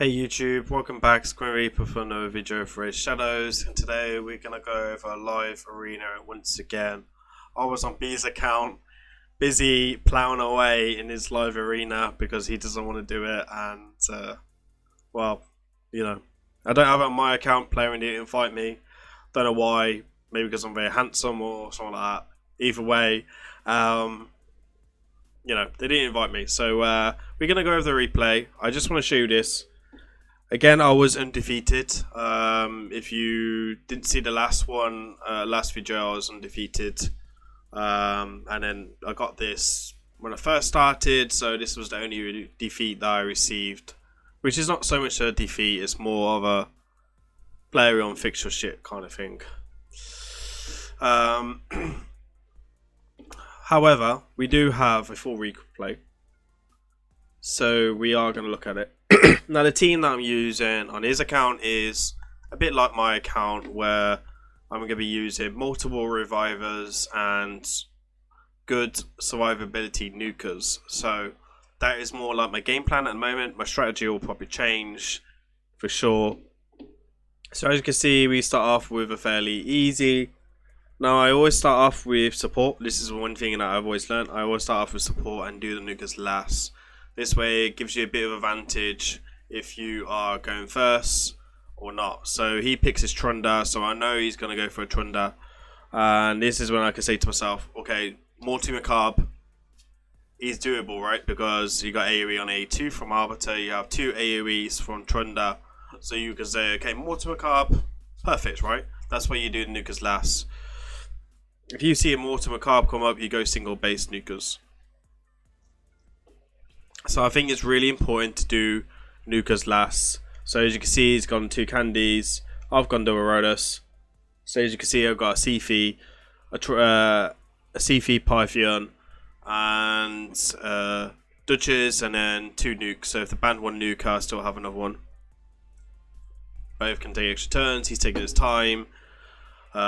Hey YouTube, welcome back. It's grimreaper for another video for Raidshadowlegends, and today we're gonna go over a live arena once again. I was on B's account, busy plowing away in his live arena because he doesn't want to do it, and well, you know, I don't have it on my account. Player didn't invite me. Don't know why. Maybe because I'm very handsome or something like that. Either way, you know, they didn't invite me. So we're gonna go over the replay. I just want to show you this. Again, I was undefeated. If you didn't see the last one, last video, I was undefeated. And then I got this when I first started, so this was the only defeat that I received. Which is not so much a defeat, it's more of a player on fix your shit kind of thing. However, we do have a full replay. So we are going to look at it. Now the team that I'm using on his account is a bit like my account, where I'm going to be using multiple revivers and good survivability nukers. So that is more like my game plan at the moment. My strategy will probably change for sure. So as you can see, we start off with a fairly easy. Now I always start off with support. This is one thing that I've always learned. I always start off with support and do the nukers last. This way it gives you a bit of advantage if you are going first or not. So he picks his Trunda, so I know he's going to go for a Trunda. And this is when I can say to myself, okay, Morty Macabre is doable, right? Because you got AoE on A2 from Arbiter, you have 2 AoEs from Trunda. So you can say, okay, Morty Macabre, perfect, right? That's why you do the nukers last. If you see a Morty Macabre come up, you go single base nukers. So I think it's really important to do nukers last. So as you can see, he's gone 2 candies. I've gone double Rodus. So as you can see, I've got a Seafy, a Seafy Pythian, and Duchess, and then 2 nukes. So if the band 1 nuke, I still have another one. Both can take extra turns. He's taking his time. So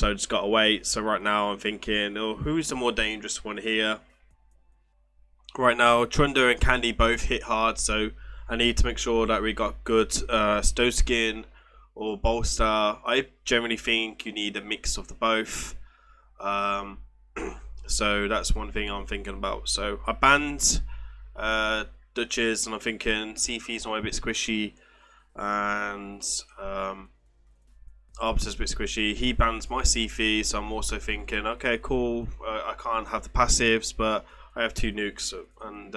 I just gotta wait. So right now I'm thinking, oh, who's the more dangerous one here? Right now, Trunda and Candy both hit hard, so I need to make sure that we got good Stow Skin or Bolster. I generally think you need a mix of the both. So that's one thing I'm thinking about. So I banned Duchess, and I'm thinking Seafy's not a bit squishy, and Arbiter's a bit squishy. He bans my Seafy, so I'm also thinking, okay, cool, I can't have the passives, but I have 2 nukes, and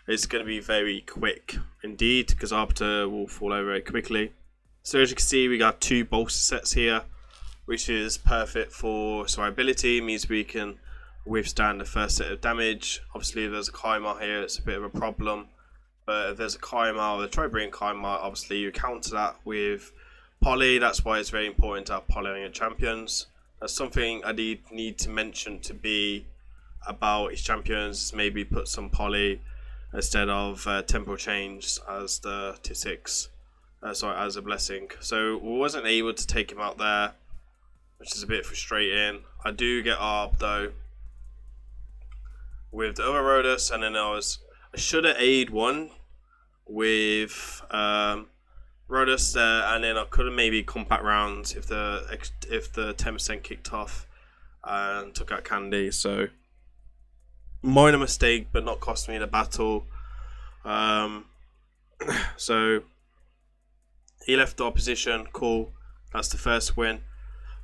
it's going to be very quick indeed, because Arbiter will fall over very quickly. So as you can see, we got 2 bolster sets here, which is perfect for survivability. It means we can withstand the first set of damage. Obviously, if there's a Kaimar here, it's a bit of a problem. But if there's a Kaimar or a Tribarian Kaimar, obviously you counter that with Poly. That's why it's very important to have Poly on your champions. That's something I need to mention to be about his champions. Maybe put some Poly instead of temporal change as the tier 6, sorry, as a blessing. So we wasn't able to take him out there, which is a bit frustrating. I do get ARB though with the other Rodus, and then I should have aid one with Rodus there, and then I could have maybe compact rounds if the 10% kicked off and took out Candy. So minor mistake, but not cost me the battle. So he left the opposition. Cool, that's the first win.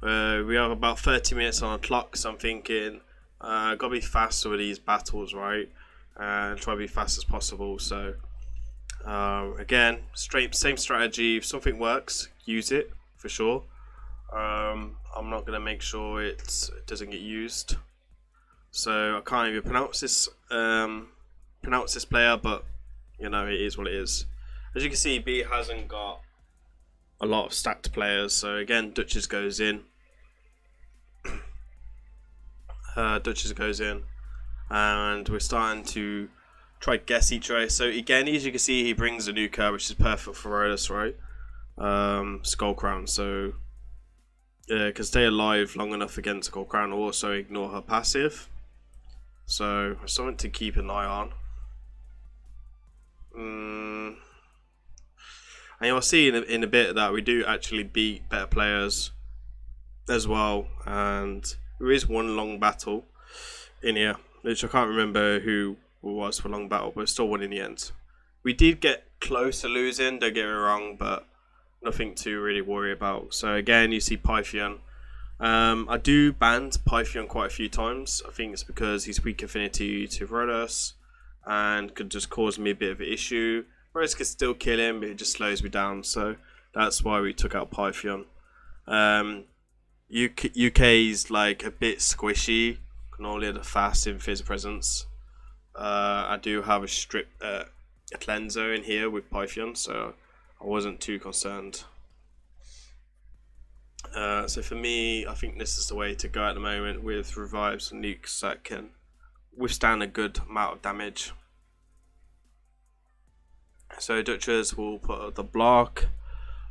We have about 30 minutes on the clock, so I'm thinking gotta be fast with these battles, right? And try to be fast as possible. So again, same strategy. If something works, use it for sure. I'm not gonna make sure it doesn't get used. So I can't even pronounce this player, but you know, it is what it is. As you can see, B hasn't got a lot of stacked players, so again, Duchess goes in. Duchess goes in, and we're starting to try to guess each way. So again, as you can see, he brings a nuker, which is perfect for Rodus, right? Skull Crown. So can stay alive long enough against Skull Crown, also ignore her passive. So something to keep an eye on. And you'll see in a bit that we do actually beat better players as well. And there is one long battle in here, which I can't remember who was for long battle, but still won in the end. We did get close to losing, don't get me wrong, but nothing to really worry about. So again, you see Pythian. I do ban Pythian quite a few times. I think it's because he's weak affinity to Rhodos and could just cause me a bit of an issue. Rhodos can still kill him, but it just slows me down. So that's why we took out Pythian. UK's like a bit squishy, can only have a fast in Fizz presence. I do have a cleanser in here with Pythian, so I wasn't too concerned. So for me, I think this is the way to go at the moment with revives and nukes that can withstand a good amount of damage. So Dutchers will put up the block.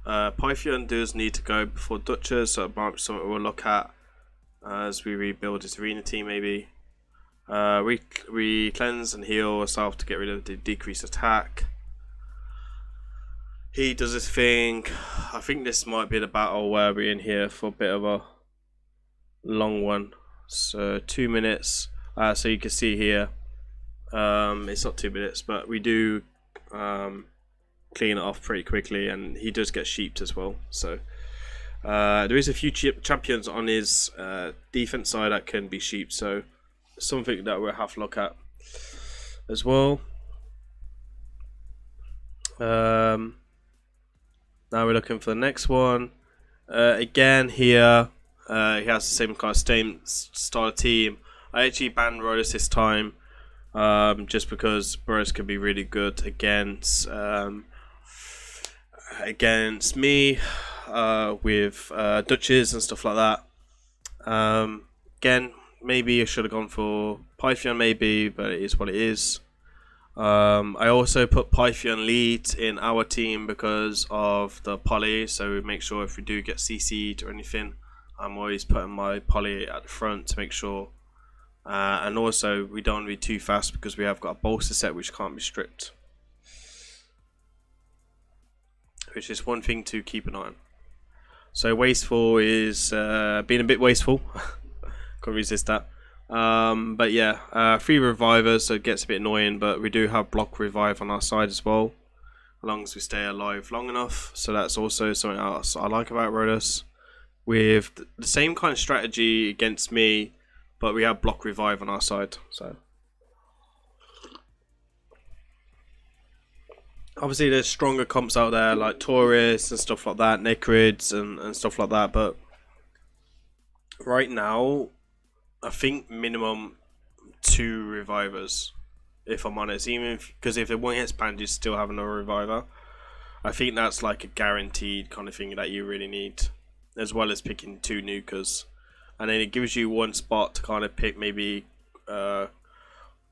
Pythian does need to go before Dutchers, so it might be something we'll look at as we rebuild this arena team maybe. We cleanse and heal ourselves to get rid of the decreased attack. He does his thing. I think this might be the battle where we're in here for a bit of a long one. So 2 minutes. So you can see here, it's not 2 minutes, but we do clean it off pretty quickly, and he does get sheeped as well. So there is a few champions on his defense side that can be sheeped, so something that we'll have to look at as well. Now we're looking for the next one. Again here, he has the same kind of style team. I actually banned Rhodos this time, just because Rhodos can be really good against me with Dutches and stuff like that. Again, maybe I should have gone for Pythian maybe, but it is what it is. I also put Pythian lead in our team because of the poly, so we make sure if we do get CC'd or anything, I'm always putting my poly at the front to make sure. And also we don't be too fast because we have got a bolster set which can't be stripped, which is one thing to keep an eye on. So wasteful is being a bit wasteful. Can't resist that. But yeah, 3 revivers, so it gets a bit annoying, but we do have block revive on our side as well, as long as we stay alive long enough. So that's also something else I like about Rhodos. With the same kind of strategy against me, but we have block revive on our side. So obviously there's stronger comps out there like Taurus and stuff like that, Necrids and stuff like that, but right now I think minimum 2 revivers, if I'm honest. Even because if it one hits banned, you still have another reviver. I think that's like a guaranteed kind of thing that you really need, as well as picking 2 nukers, and then it gives you one spot to kind of pick maybe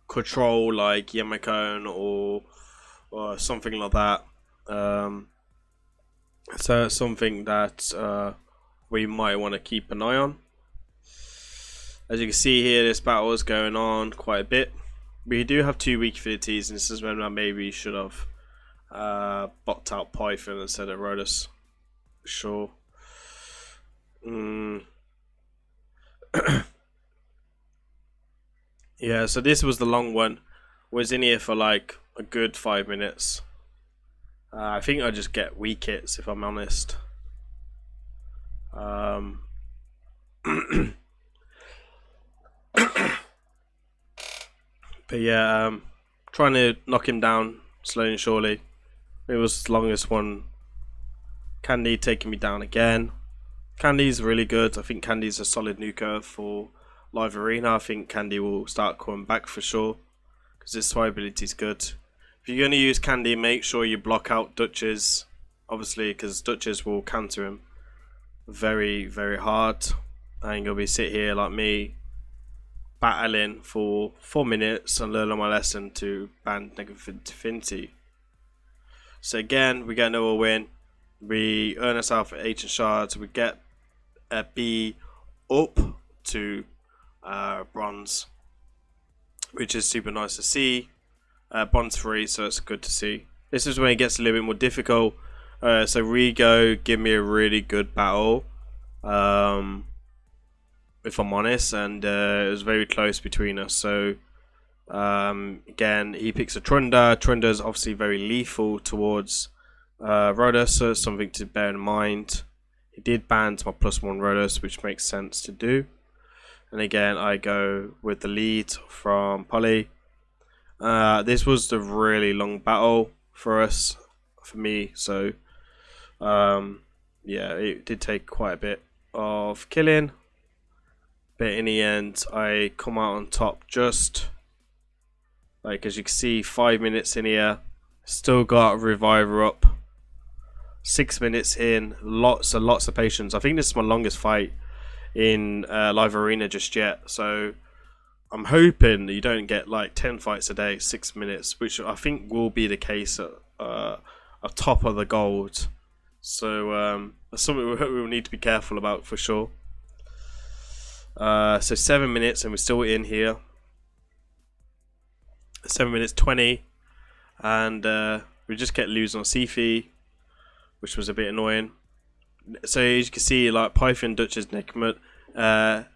control like Yemekon or something like that. So it's something that we might want to keep an eye on. As you can see here, this battle is going on quite a bit. We do have 2 weak affinities, and this is when I maybe should have bopped out Python instead of Rhodos. Sure. Yeah, so this was the long one. Was in here for like a good 5 minutes. I think I just get weak hits if I'm honest. But yeah, trying to knock him down slowly and surely. It was the longest one. Candy taking me down again. Candy's really good. I think Candy's a solid nuker for live arena. I think Candy will start coming back for sure, because his swipe ability is good. If you're going to use Candy, make sure you block out Dutches, obviously, because Dutches will counter him very, very hard. And you'll be sit here like me, battling for 4 minutes and learning my lesson to ban negative affinity. So again, we get another win. We earn ourselves 8 shards. We get a B up to bronze, which is super nice to see. Bronze 3, so it's good to see. This is when it gets a little bit more difficult. So Rigo give me a really good battle, if I'm honest, and it was very close between us. So again, he picks a Trunda. Trunda is obviously very lethal towards Rhodos, so it's something to bear in mind. He did ban my +1 Rhodos, which makes sense to do. And again, I go with the lead from Polly. This was the really long battle for me. So yeah, it did take quite a bit of killing, but in the end, I come out on top. Just like, as you can see, 5 minutes in here, still got a reviver up. 6 minutes in, lots and lots of patience. I think this is my longest fight in live arena just yet. So I'm hoping that you don't get like 10 fights a day, 6 minutes, which I think will be the case at top of the gold. So that's something we'll need to be careful about for sure. So 7 minutes and we're still in here. 7 minutes 20, and we just kept losing on Sifi, which was a bit annoying. So as you can see, like Python, Dutch's Necrid are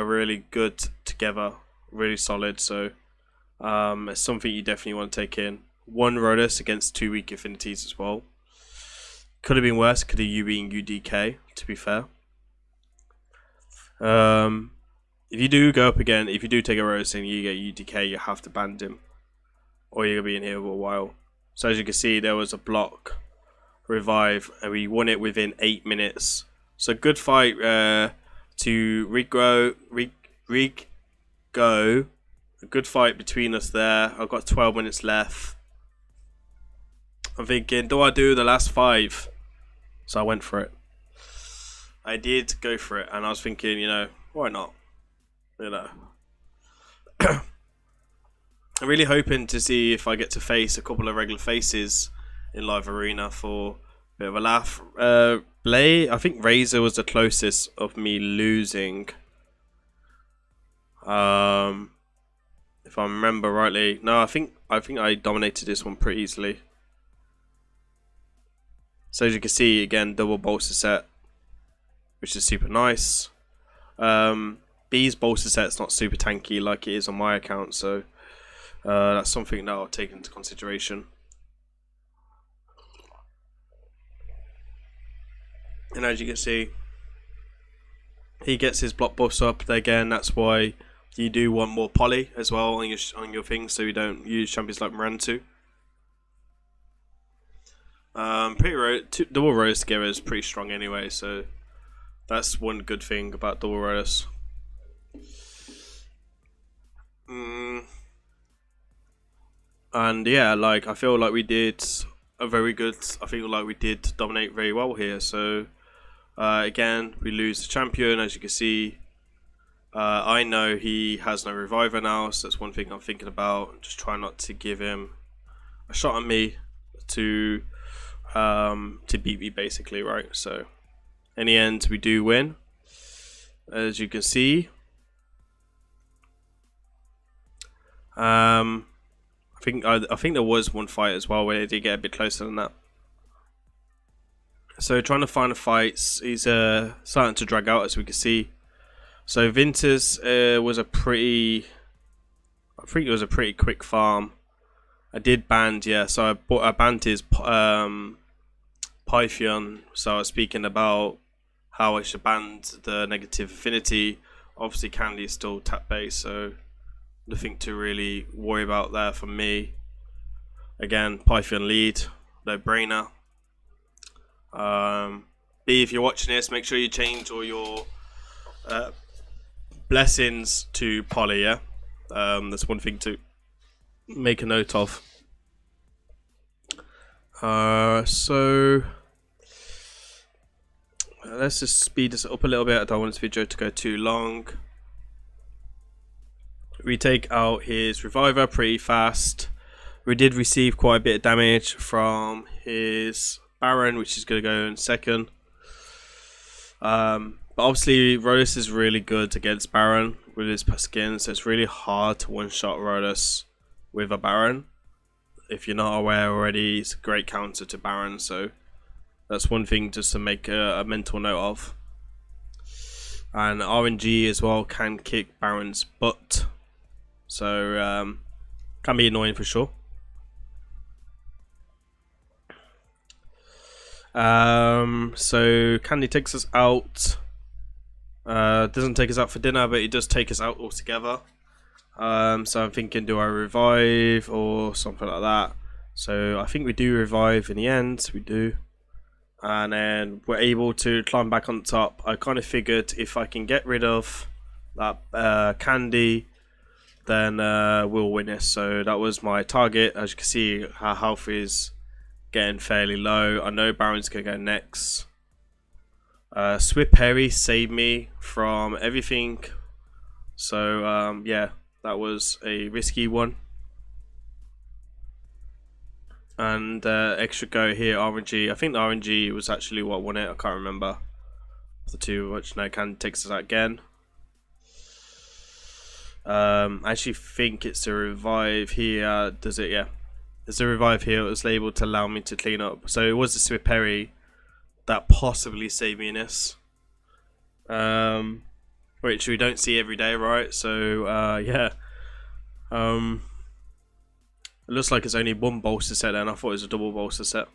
really good together, really solid. So it's something you definitely want to take in. 1 Rhodos against 2 weak affinities as well. Could have been worse. Could have been UDK, to be fair. If you do go up again, if you do take a Rhodos and you get UDK, you have to ban him, or you're gonna be in here for a while. So as you can see, there was a block revive, and we won it within 8 minutes. So good fight to Rigo. A good fight between us there. I've got 12 minutes left. I'm thinking, do I do the last 5? So I went for it. I did go for it, and I was thinking, why not? I'm really hoping to see if I get to face a couple of regular faces in live arena for a bit of a laugh. Blay, I think Razor was the closest of me losing. If I remember rightly. No, I think I dominated this one pretty easily. So as you can see, again, double bolster set, which is super nice. B's bolster set's not super tanky like it is on my account, so that's something that I'll take into consideration. And as you can see, he gets his block buffs up again. That's why you do want more poly as well on your thing, so you don't use champions like Morantu. Double Rhodos together is pretty strong anyway, so that's one good thing about double Rhodos. And yeah, like I feel like we did I feel like we did dominate very well here. So again, we lose the champion. As you can see, I know he has no reviver now, so that's one thing I'm thinking about. Just try not to give him a shot at me to beat me, basically, right? So in the end, we do win, as you can see. I think there was one fight as well where they did get a bit closer than that. So trying to find the fights, he's starting to drag out, as we can see. So Vinter's was I think it was a pretty quick farm. I did ban, yeah. So I banned his Python. So I was speaking about how I should ban the negative affinity. Obviously, Candy is still tap based, so nothing to really worry about there for me. Again, Python lead, no brainer. B, if you're watching this, make sure you change all your blessings to poly, yeah? That's one thing to make a note of. So let's just speed this up a little bit. I don't want this video to go too long. We take out his reviver pretty fast. We did receive quite a bit of damage from his Baron, which is going to go in second. But obviously Rhodos is really good against Baron with his skin, so it's really hard to one-shot Rhodos with a Baron. if you're not aware already, it's a great counter to Baron, so that's one thing just to make a mental note of. And RNG as well can kick Baron's butt, so can be annoying for sure. So Candy takes us out. Doesn't take us out for dinner, but he does take us out altogether. So I'm thinking, do I revive or something like that? So I think we do revive in the end. We do, and then we're able to climb back on top. I kind of figured if I can get rid of that Candy, then we'll win this. So that was my target. As you can see, our health is getting fairly low. I know Baron's gonna go next. Swift Perry saved me from everything, so yeah, that was a risky one. And extra go here, RNG. I think the RNG was actually what won it. I can't remember the two, which no can takes us out again. I actually think it's a revive here. Does it? Yeah. There's a revive here. It was labeled to allow me to clean up. So it was the Swift Perry that possibly saved me in this. Which we don't see every day, right? So yeah. It looks like it's only one bolster set and I thought it was a double bolster set.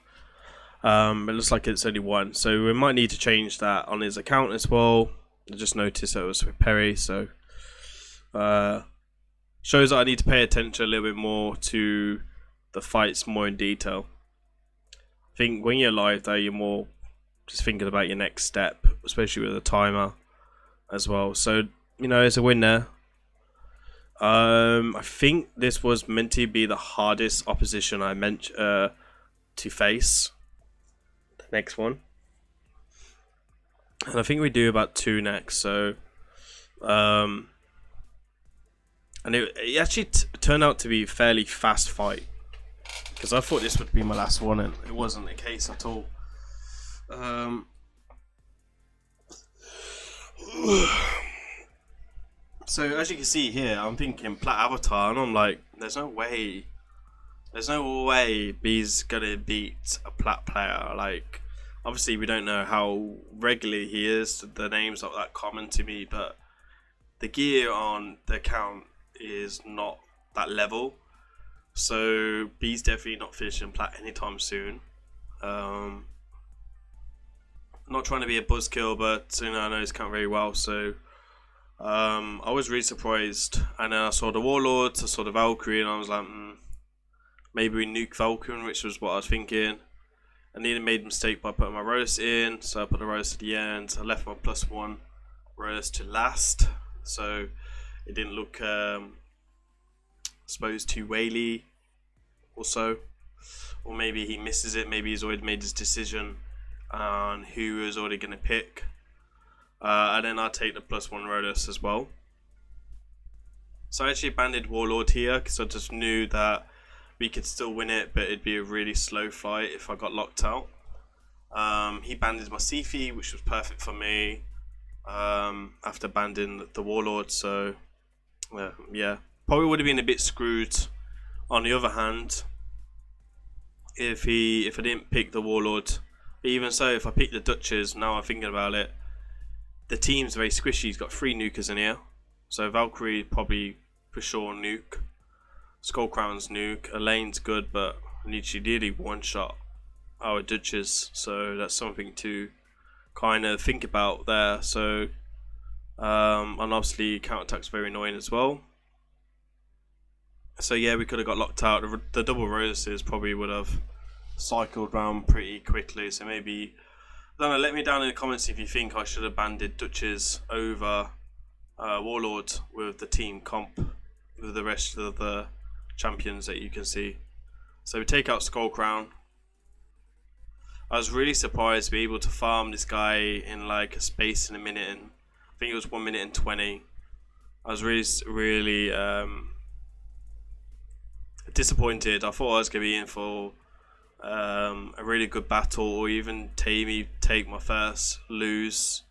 It looks like it's only one. So we might need to change that on his account as well. I just noticed that it was Swift Perry, so shows that I need to pay attention a little bit more to the fights more in detail. I think when you're live though, you're more just thinking about your next step, especially with a timer as well. So, you know, it's a win there. I think this was meant to be the hardest opposition I meant to face. The next one. And I think we do about 2 next, so and it actually turned out to be a fairly fast fight, because I thought this would be my last one and it wasn't the case at all. So as you can see here, I'm thinking Plat Avatar and I'm like, there's no way B's gonna beat a Plat player. Like, obviously we don't know how regularly he is, the name's not that common to me, but the gear on the account is not that level, so B's definitely not finishing Plat anytime soon. Not trying to be a buzzkill, but you know, I know his account very well, so I was really surprised. And then I saw the Warlords, I saw the Valkyrie, and I was like, maybe we nuke Valkyrie, which was what I was thinking. And then I made a mistake by putting my Rose in, so I put the Rose at the end. I left my +1 Rose to last, so it didn't look, I suppose, too whaley or so. Or maybe he misses it, maybe he's already made his decision on who he was already going to pick. And then I'll take the +1 Rhodos as well. So I actually banded Warlord here because I just knew that we could still win it, but it'd be a really slow fight if I got locked out. He banded my Sifi, which was perfect for me after banding the Warlord, so yeah. Probably would have been a bit screwed on the other hand if I didn't pick the Warlord. But even so, if I pick the Duchess, now I'm thinking about it, the team's very squishy. He's got 3 nukers in here. So Valkyrie probably for sure nuke. Skullcrown's nuke. Elaine's good, but she nearly one-shot our Duchess. So that's something to kind of think about there. So, and obviously counterattack's very annoying as well. So yeah, we could have got locked out. The double Roses probably would have cycled round pretty quickly, so maybe, I don't know, let me down in the comments if you think I should have banded Duchess over Warlord with the team comp with the rest of the champions that you can see. So we take out Skullcrown. I was really surprised to be able to farm this guy in like a space in a minute, and I think it was 1 minute and 20. I was really disappointed. I thought I was going to be in for a really good battle, or even take my first lose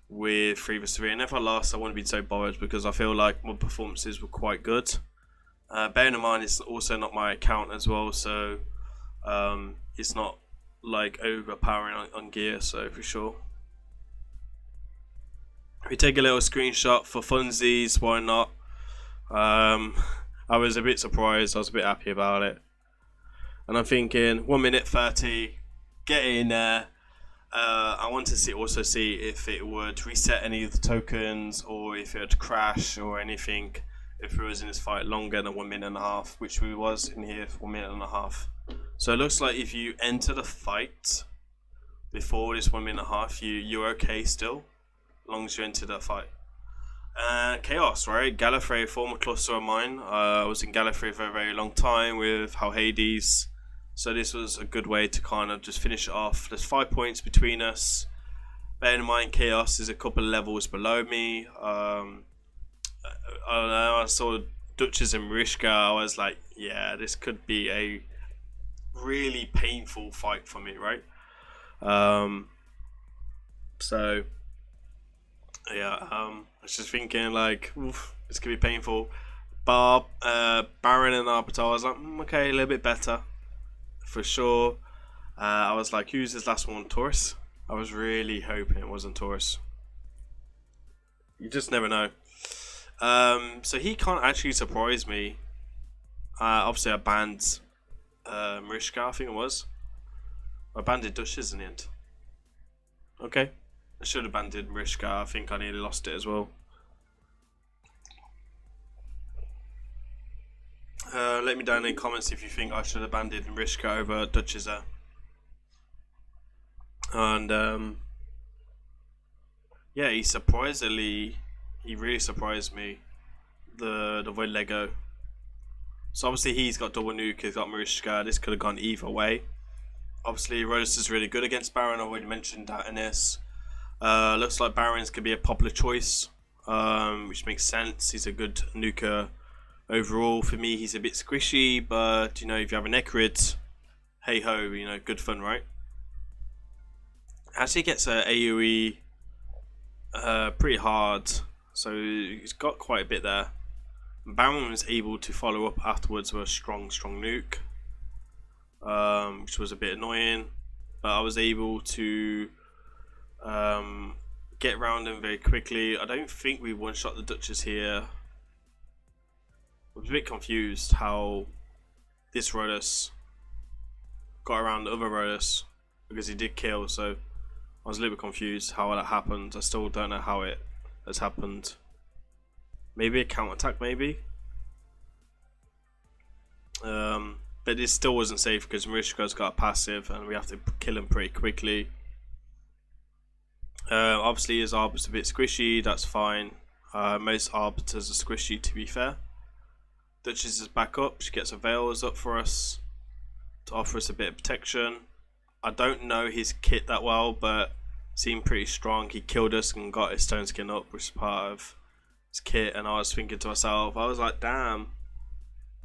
with 3 vs 3. And if I lost, I wouldn't be so bothered because I feel like my performances were quite good. Bearing in mind it's also not my account as well, so it's not like overpowering on gear, so for sure. If we take a little screenshot for funsies, why not? I was a bit surprised, I was a bit happy about it. And I'm thinking 1 minute 30, get in there. I want to also see if it would reset any of the tokens, or if it would crash or anything if it was in this fight longer than 1 minute and a half, which we was in here for 1 minute and a half. So it looks like if you enter the fight before this 1 minute and a half, you're okay still, as long as you enter the fight. Chaos, right? Gallifrey, former cluster of mine. I was in Gallifrey for a very long time with How Hades, so this was a good way to kind of just finish it off. There's 5 points between us. Bear in mind, Chaos is a couple of levels below me. I don't know, I saw Duchess and Mariska. I was like, yeah, this could be a really painful fight for me, right? So yeah, I was just thinking like, oof, this could be painful. Baron and Arbiter, I was like, okay, a little bit better for sure. I was like, who's this last one? Taurus? I was really hoping it wasn't Taurus. You just never know. So he can't actually surprise me. Obviously I banned Mariska, I think it was. I banned Duchess in the end. Okay. I should have banned Mariska, I think I nearly lost it as well. Let me down in the comments if you think I should have banned Mariska over Duchess there. And yeah, he really surprised me. The Void Lego. So obviously he's got double nuke, he's got Mariska. This could have gone either way. Obviously Rhodes is really good against Baron. I already mentioned that in this. Looks like Baron's could be a popular choice, which makes sense. He's a good nuker overall. For me, he's a bit squishy, but you know, if you have a Necrid, hey ho, you know, good fun, right? Actually gets a AoE pretty hard, so he's got quite a bit there. Baron was able to follow up afterwards with a strong nuke, which was a bit annoying, but I was able to get around him very quickly. I don't think we one-shot the Duchess here. I was a bit confused how this Rhodes got around the other Rhodes, because he did kill, so I was a little bit confused how that happened. I still don't know how it has happened. Maybe a counterattack, maybe. But it still wasn't safe because Mariska's got a passive and we have to kill him pretty quickly. Obviously his Arbiter's a bit squishy, that's fine. Most Arbiters are squishy, to be fair. Duchess is back up, she gets a Veils up for us to offer us a bit of protection. I don't know his kit that well, but seemed pretty strong. He killed us and got his stone skin up, which is part of his kit, and I was thinking to myself, I was like, damn,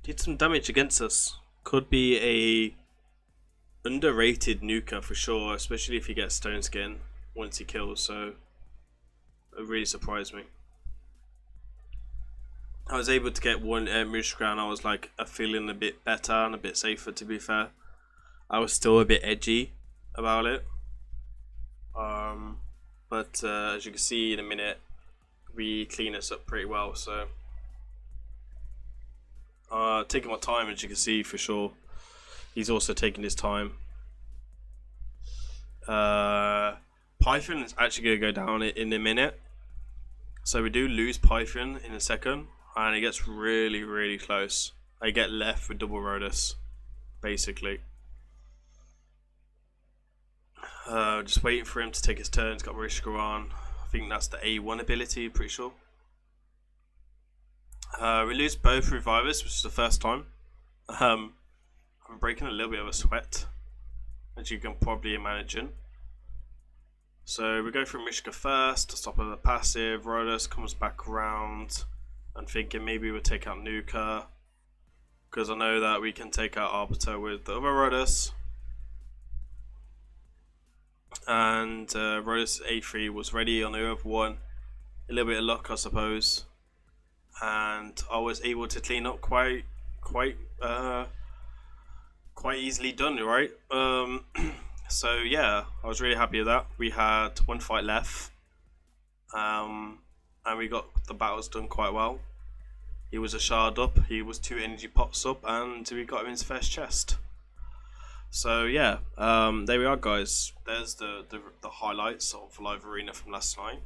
did some damage against us. Could be a underrated nuker for sure, especially if he gets stone skin once he kills, so it really surprised me. I was able to get one Mariska and I was like feeling a bit better and a bit safer, to be fair. I was still a bit edgy about it. But as you can see in a minute, we clean us up pretty well, so taking my time, as you can see, for sure. He's also taking his time. Python is actually going to go down in a minute, so we do lose Python in a second, and it gets really close. I get left with double Rhodes, basically. Just waiting for him to take his turn. He's got Mariska on. I think that's the A1 ability, pretty sure. We lose both revivers, which is the first time. I'm breaking a little bit of a sweat, as you can probably imagine. So we go for Mariska first to stop the passive. Rhodes comes back around. I'm thinking maybe we'll take out Nuka, because I know that we can take out Arbiter with the other Rhodes. And Rhodes A3 was ready on the other one. A little bit of luck, I suppose. And I was able to clean up quite quite easily done, right? So yeah, I was really happy with that. We had one fight left, and we got the battles done quite well. He was a shard up, he was 2 energy pots up, and we got him his first chest. So yeah, there we are, guys. There's the highlights of Live Arena from last night.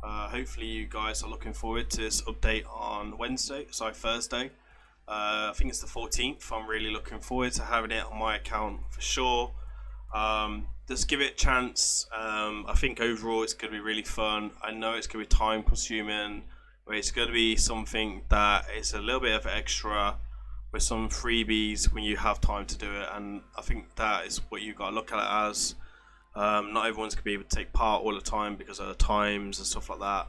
Hopefully you guys are looking forward to this update on Thursday. I think it's the 14th. I'm really looking forward to having it on my account for sure. Just give it a chance. I think overall it's going to be really fun. I know it's going to be time consuming, but it's going to be something that is a little bit of extra with some freebies when you have time to do it, and I think that is what you've got to look at it as. Not everyone's going to be able to take part all the time because of the times and stuff like that.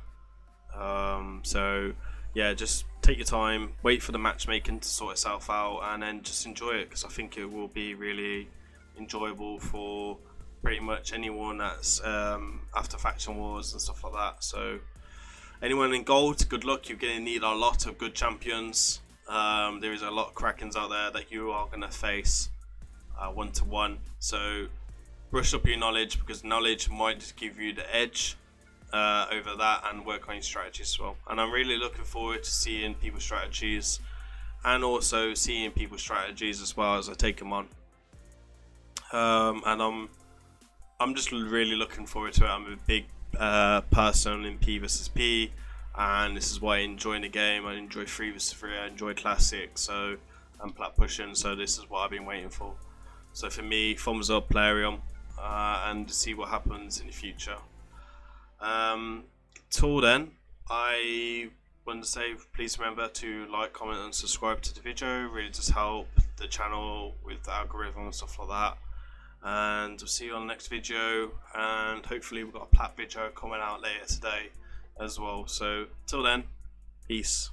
So yeah, just take your time, wait for the matchmaking to sort itself out, and then just enjoy it, because I think it will be really enjoyable for pretty much anyone that's after faction wars and stuff like that. So anyone in gold, good luck. You're going to need a lot of good champions. There is a lot of Krakens out there that you are going to face 1-to-1. So brush up your knowledge, because knowledge might just give you the edge over that, and work on your strategies as well. And I'm really looking forward to seeing people's strategies, and also seeing people's strategies as well as I take them on. And I'm just really looking forward to it. I'm a big person in P versus P, and this is why I enjoy the game. I enjoy 3 vs 3, I enjoy classic, so and plat pushing. So this is what I've been waiting for. So for me, thumbs up, Plarium, and see what happens in the future. Till then, I want to say please remember to like, comment and subscribe to the video. Really does help the channel with the algorithm and stuff like that. And we'll see you on the next video, and hopefully we've got a plat video coming out later today as well. So till then, peace.